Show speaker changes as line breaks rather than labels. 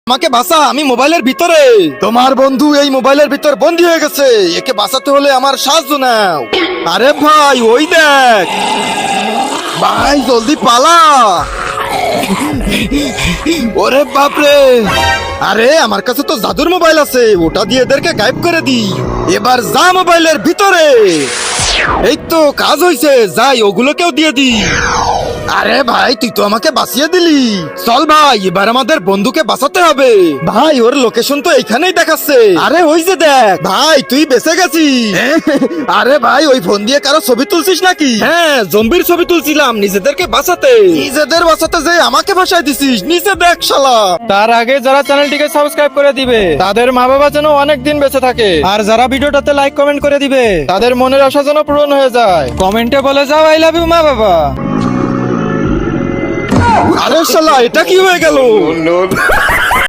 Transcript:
আমাকে বাঁচা, আমি মোবাইলের ভিতরে। তোমার বন্ধু এই মোবাইলের ভিতর বন্দী হয়ে গেছে, একে বাঁচাতে হলে আমার সাহায্য নাও। আরে ভাই ওই দেখ ভাই, জলদি পালা। ওরে বাপরে, আরে আমার কাছে তো জাদুর মোবাইল আছে, ওটা দিয়ে এদেরকে গায়েব করে দি। এবার যা মোবাইলের ভিতরে। এই তো কাজ হইছে, যাই ওগুলোকেও দিয়ে দি। আরে ভাই তুই তো আমাকে বাঁচিয়ে দিলি। চল ভাই এবার আমাদের বন্ধুকে বাঁচাতে হবে। ভাই ওর লোকেশন তো এখানেই দেখাচ্ছে। আরে ওই যে দেখ ভাই, তুই বেঁচে গেছিস। আরে ভাই ওই ফোন দিয়ে কারো ছবি তুলছিস নাকি? হ্যাঁ, জম্বির ছবি তুলছিলাম নিজেদেরকে বাঁচাতে। নিজেদের বাঁচাতে যে আমাকে ভাসায় দিছিস, নিচে দেখ শালা।
তার আগে যারা চ্যানেলটিকে সাবস্ক্রাইব করে দিবে তাদের মা বাবা যেন অনেক দিন বেঁচে থাকে, আর যারা ভিডিওটাতে লাইক কমেন্ট করে দিবে তাদের মনের আশা যেন পূরণ হয়ে যায়। কমেন্টে বলে যাও আই লাভ ইউ মা বাবা।
আরে শালা এটা কি হয়ে গেল?